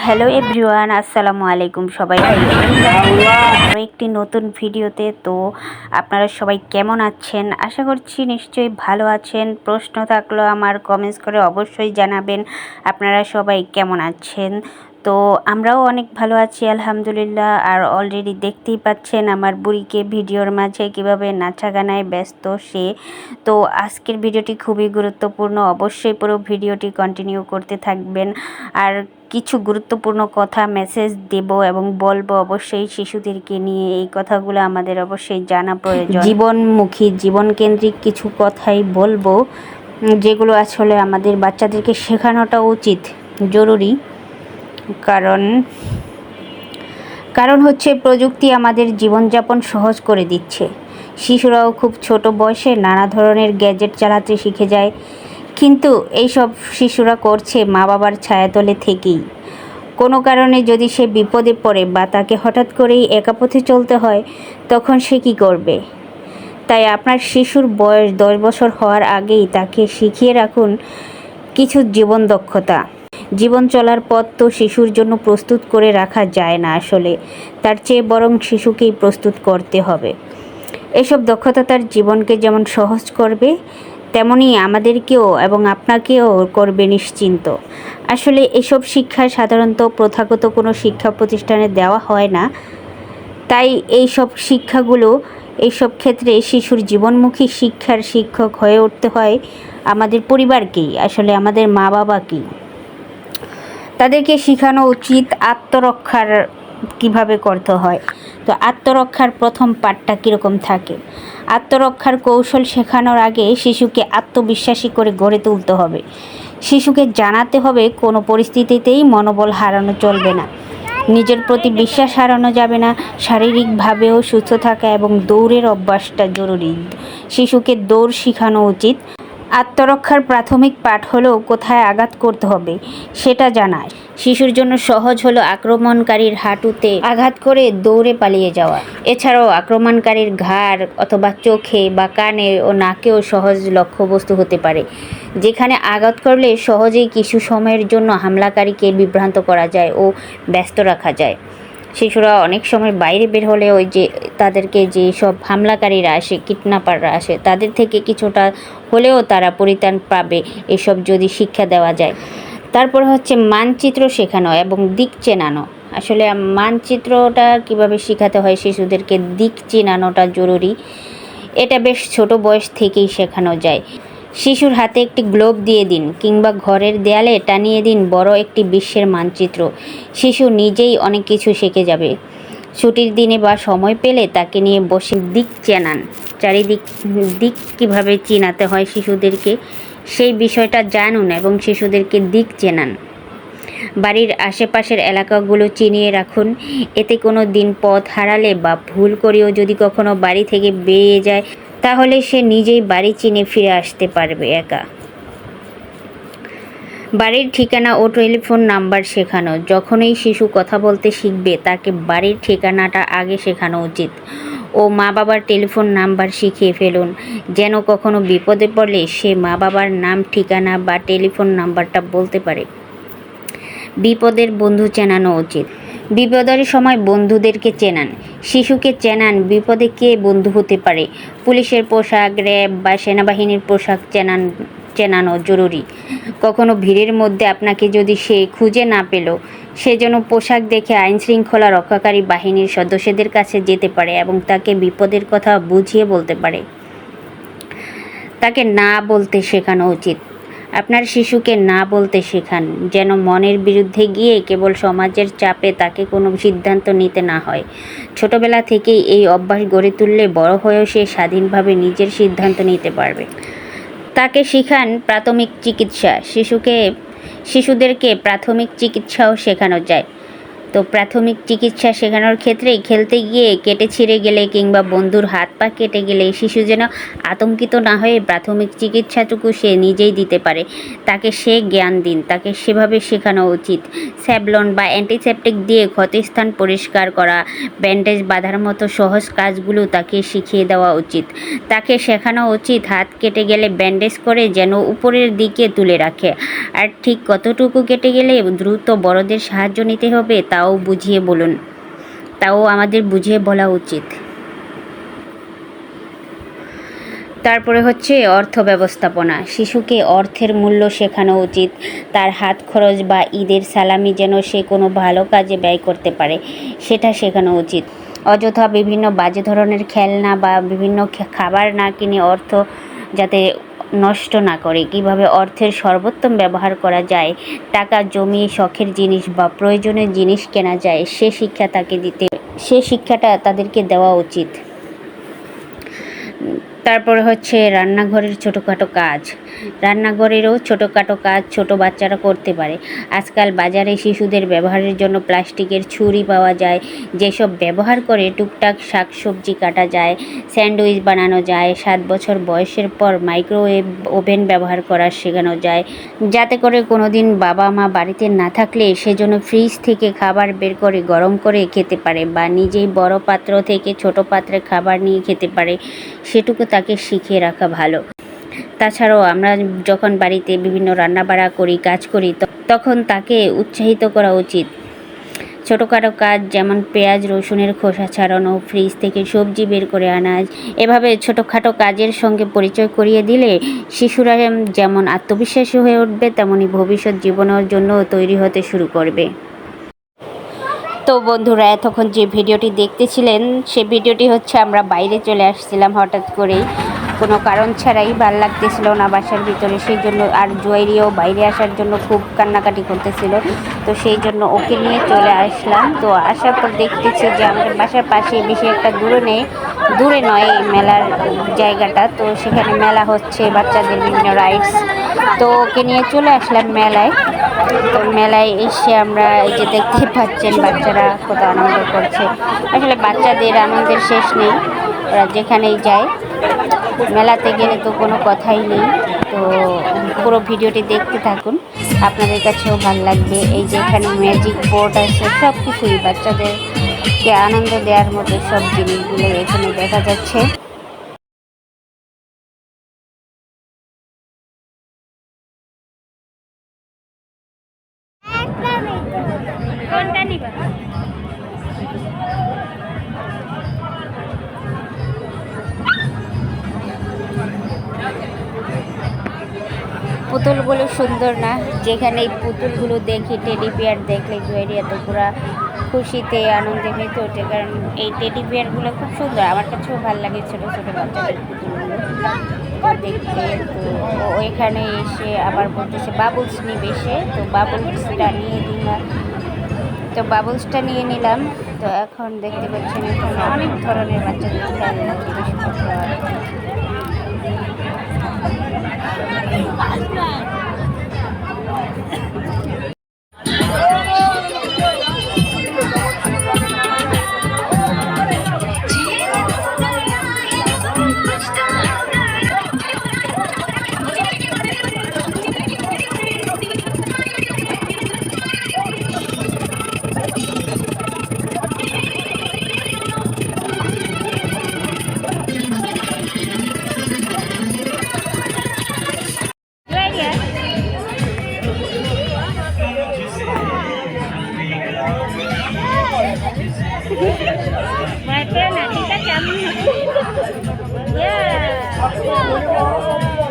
Hello everyone, আসসালামু আলাইকুম সবাইকে। আরও একটি নতুন ভিডিওতে। তো আপনারা সবাই কেমন আছেন? আশা করছি নিশ্চয়ই ভালো আছেন। প্রশ্ন থাকলো আমার কমেন্টস করে অবশ্যই জানাবেন আপনারা সবাই কেমন আছেন। তো আমরাও অনেক ভালো আছি আলহামদুলিল্লাহ। আর অলরেডি দেখতেই পাচ্ছেন আমার বুড়িকে ভিডিওর মাঝে কীভাবে নাচা গানায় ব্যস্ত সে। তো আজকের ভিডিওটি খুবই গুরুত্বপূর্ণ, অবশ্যই পুরো ভিডিওটি কন্টিনিউ করতে থাকবেন। আর কিছু গুরুত্বপূর্ণ কথা মেসেজ দেব এবং বলবো অবশ্যই শিশুদেরকে নিয়ে। এই কথাগুলো আমাদের অবশ্যই জানা প্রয়োজন। জীবনমুখী জীবনকেন্দ্রিক কিছু কথাই বলবো, যেগুলো আসলে আমাদের বাচ্চাদেরকে শেখানোটা উচিত, জরুরি। কারণ হচ্ছে প্রযুক্তি আমাদের জীবনযাপন সহজ করে দিচ্ছে। শিশুরাও খুব ছোট বয়সে নানা ধরনের গ্যাজেট চালাতে শিখে যায়, কিন্তু এইসব শিশুরা করছে মা বাবার ছায়াতলে থেকেই। কোনো কারণে যদি সে বিপদে পড়ে বা তাকে হঠাৎ করেই একা পথে চলতে হয়, তখন সে কী করবে? তাই আপনার শিশুর বয়স 10 বছর হওয়ার আগেই তাকে শিখিয়ে রাখুন কিছু জীবন দক্ষতা। জীবন চলার পথ তো শিশুর জন্য প্রস্তুত করে রাখা যায় না আসলে, তার চেয়ে বরং শিশুকেই প্রস্তুত করতে হবে। এসব দক্ষতা তার জীবনকে যেমন সহজ করবে, তেমনি আমাদেরকেও এবং আপনাকেও করবে নিশ্চিন্ত। আসলে এসব শিক্ষা সাধারণত প্রথাগত কোনো শিক্ষা প্রতিষ্ঠানে দেওয়া হয় না। তাই এইসব এইসব ক্ষেত্রে শিশুর জীবনমুখী শিক্ষার শিক্ষক হয়ে উঠতে হয় আমাদের পরিবারকেই, আসলে আমাদের মা বাবাকেই। তাদেরকে শেখানো উচিত আত্মরক্ষার কিভাবে করতে হয়। তো আত্মরক্ষার প্রথম পাঠটা কীরকম থাকে? আত্মরক্ষার কৌশল শেখানোর আগে শিশুকে আত্মবিশ্বাসী করে গড়ে তুলতে হবে। শিশুকে জানাতে হবে কোনো পরিস্থিতিতেই মনোবল হারানো চলবে না, নিজের প্রতি বিশ্বাস হারানো যাবে না, শারীরিকভাবেও সুস্থ থাকা এবং দৌড়ের অভ্যাসটা জরুরি। শিশুকে দৌড় শেখানো উচিত। আত্মরক্ষার প্রাথমিক পাঠ হলো কোথায় আঘাত করতে হবে সেটা জানা। শিশুর জন্য সহজ হলো আক্রমণকারীর হাঁটুতে আঘাত করে দৌড়ে পালিয়ে যাওয়া। এছাড়াও আক্রমণকারীর ঘাড় অথবা চোখে বা কানে ও নাকেও সহজ লক্ষ্যবস্তু হতে পারে, যেখানে আঘাত করলে সহজেই কিছু সময়ের জন্য হামলাকারীকে বিভ্রান্ত করা যায় ও ব্যস্ত রাখা যায়। শিশুরা অনেক সময় বাইরে বের হলে তাদেরকে যে সব হামলাকারীরা আসে, কিডন্যাপাররা আসে, তাদের থেকে কিছুটা হলেও তারা পরিত্রাণ পাবে এসব যদি শিক্ষা দেওয়া যায়। তারপর হচ্ছে মানচিত্র শেখানো এবং দিক চেনানো। আসলে মানচিত্রটা কিভাবে শেখাতে হয় শিশুদেরকে, দিক চেনানোটা জরুরি। এটা বেশ ছোট বয়স থেকেই শেখানো যায়। শিশুর হাতে একটি গ্লোব দিয়ে দিন কিংবা ঘরের দেয়ালে টানিয়ে দিন বড় একটি বিশ্বের মানচিত্র। শিশু নিজেই অনেক কিছু শিখে যাবে। ছুটির দিনে বা সময় পেলে তাকে নিয়ে বসে দিক চেনান। দিক কীভাবে চেনাতে হয় শিশুদেরকে, সেই বিষয়টা জানুন এবং শিশুদেরকে দিক চেনান। বাড়ির আশেপাশের এলাকাগুলো চিনিয়ে রাখুন। এতে কোনো দিন পথ হারালে বা ভুল করেও যদি কখনো বাড়ি থেকে বেরিয়ে যায়, তাহলে সে নিজেই বাড়ি চিনে ফিরে আসতে পারবে একা। বাড়ির ঠিকানা ও টেলিফোন নাম্বার শেখানো। যখনই শিশু কথা বলতে শিখবে তাকে বাড়ির ঠিকানাটা আগে শেখানো উচিত ও মা বাবার টেলিফোন নাম্বার শিখিয়ে ফেলুন, যেন কখনো বিপদে পড়লে সে মা বাবার নাম, ঠিকানা বা টেলিফোন নাম্বারটা বলতে পারে। বিপদের বন্ধু চেনানো উচিত। বিপদের সময় বন্ধুদেরকে চেনান। শিশুকে চেনান বিপদে কে বন্ধু হতে পারে। পুলিশের পোশাক, র্যাব বা সেনাবাহিনীর পোশাক চেনানো জরুরি। কখনো ভিড়ের মধ্যে আপনাকে যদি সে খুঁজে না পেল, সে যেন পোশাক দেখে আইনশৃঙ্খলা রক্ষাকারী বাহিনীর সদস্যদের কাছে যেতে পারে এবং তাকে বিপদের কথা বুঝিয়ে বলতে পারে। তাকে না বলতে শেখানো উচিত। আপনার শিশুকে না বলতে শেখান, যেন মনের বিরুদ্ধে গিয়ে কেবল সমাজের চাপে তাকে কোনো সিদ্ধান্ত নিতে না হয়। ছোটবেলা থেকেই এই অভ্যাস গড়ে তুললে বড় হয়েও সে স্বাধীনভাবে নিজের সিদ্ধান্ত নিতে পারবে। তাকে শেখান প্রাথমিক চিকিৎসা। শিশুদেরকে প্রাথমিক চিকিৎসাও শেখানো যায়। তো প্রাথমিক চিকিৎসা শেখানোর ক্ষেত্রে খেলতে গিয়ে কেটে ছিঁড়ে গেলে কিংবা বন্ধুর হাত পা কেটে গেলে শিশু যেন আতঙ্কিত না হয়ে প্রাথমিক চিকিৎসাটুকু সে নিজেই দিতে পারে, তাকে সে জ্ঞান দিন, তাকে সেভাবে শেখানো উচিত। স্যাভলন বা অ্যান্টিসেপটিক দিয়ে ক্ষতস্থান পরিষ্কার করা, ব্যান্ডেজ বাঁধার মতো সহজ কাজগুলো তাকে শিখিয়ে দেওয়া উচিত। তাকে শেখানো উচিত হাত কেটে গেলে ব্যান্ডেজ করে যেন উপরের দিকে তুলে রাখে, আর ঠিক কতটুকু কেটে গেলে দ্রুত বড়দের সাহায্য নিতে হবে তাও বুঝিয়ে বলুন, তাও আমাদের বুঝিয়ে বলা উচিত। তারপরে হচ্ছে অর্থ ব্যবস্থাপনা। শিশুকে অর্থের মূল্য শেখানো উচিত। তার হাত খরচ বা ঈদের সালামি যেন সে কোনো ভালো কাজে ব্যয় করতে পারে সেটা শেখানো উচিত। অযথা বিভিন্ন বাজে ধরনের খেলনা বা বিভিন্ন খাবার না কিনে অর্থ যাতে নষ্ট না করে, কিভাবে অর্থের সর্বোত্তম ব্যবহার করা যায়, টাকা জমিয়ে শখের জিনিস বা প্রয়োজনীয় জিনিস কেনা যায়, সে শিক্ষাটা তাদেরকে দেওয়া উচিত। তারপরে হচ্ছে রান্নাঘরের ছোটোখাটো কাজ। রান্নাঘরেরও ছোটোখাটো কাজ ছোট বাচ্চারা করতে পারে। আজকাল বাজারে শিশুদের ব্যবহারের জন্য প্লাস্টিকের ছুরি পাওয়া যায়, যেসব ব্যবহার করে টুকটাক শাকসবজি কাটা যায়, স্যান্ডউইচ বানানো যায়। 7 বছর বয়সের পর মাইক্রোওয়েভ ওভেন ব্যবহার করা শেখানো যায়, যাতে করে কোনো দিন বাবা মা বাড়িতে না থাকলে সেজন্য ফ্রিজ থেকে খাবার বের করে গরম করে খেতে পারে বা নিজেই বড় পাত্র থেকে ছোট পাত্রে খাবার নিয়ে খেতে পারে, সেটুকু তাকে শিখিয়ে রাখা ভালো। তাছাড়াও আমরা যখন বাড়িতে বিভিন্ন রান্নাবাড়া করি, কাজ করি, তখন তাকে উৎসাহিত করা উচিত। ছোটোখাটো কাজ যেমন পেঁয়াজ রসুনের খোসা ছাড়ানো, ফ্রিজ থেকে সবজি বের করে আনা, এভাবে ছোটোখাটো কাজের সঙ্গে পরিচয় করিয়ে দিলে শিশুরা যেমন আত্মবিশ্বাসী হয়ে উঠবে, তেমনি ভবিষ্যৎ জীবনের জন্য তৈরি হতে শুরু করবে। তো বন্ধুরা, এতক্ষণ যে ভিডিওটি দেখতেছিলেন সে ভিডিওটি হচ্ছে আমরা বাইরে চলে আসছিলাম হঠাৎ করেই, কোনো কারণ ছাড়াই, ভাল লাগতেছিল না বাসার ভিতরে, সেই জন্য। আর জুয়েরিও বাইরে আসার জন্য খুব কান্নাকাটি করতেছিল, তো সেই জন্য ওকে নিয়ে চলে আসলাম। তো আসার পর দেখতেছি যে আমাদের বাসার পাশে, বেশি একটা দূরে নয় এই মেলার জায়গাটা, তো সেখানে মেলা হচ্ছে, বাচ্চাদের বিভিন্ন রাইডস, তো ওকে নিয়ে চলে আসলাম মেলায়। তো মেলায় এসে আমরা এই যে দেখতে পাচ্ছেন বাচ্চারা কত আনন্দ করছে। আসলে বাচ্চাদের আনন্দের শেষ নেই, ওরা যেখানেই যায়। মেলাতে গেলে তো কোনো কথাই নেই। তো পুরো ভিডিওটি দেখতে থাকুন, আপনাদের কাছেও ভালো লাগবে। এই যে এখানে ম্যাজিক বোর্ড আছে, সব কিছুই বাচ্চাদেরকে আনন্দ দেওয়ার মতো সব জিনিসগুলো এখানে দেখা যাচ্ছে। পুতুলগুলো সুন্দর না? যেখানে এই পুতুলগুলো দেখি, টেডি বিয়ার দেখলে জুয়েরিয়া তো পুরা খুশিতে আনন্দে মেতে ওঠে, কারণ এই টেডি বিয়ারগুলো খুব সুন্দর, আমার কাছেও ভালো লাগে ছোটো ছোটো বাচ্চাদের পুতুলগুলো দেখতে। তো ওইখানে এসে আবার বলতেছে বাবলস নিবে সে, তো বাবলসটা নিয়ে নিলাম। তো এখন দেখতে পাচ্ছেন এখানে অনেক ধরনের বাচ্চাদের খেলনা জিনিসপত্র। My friend, Anita, come. Yeah.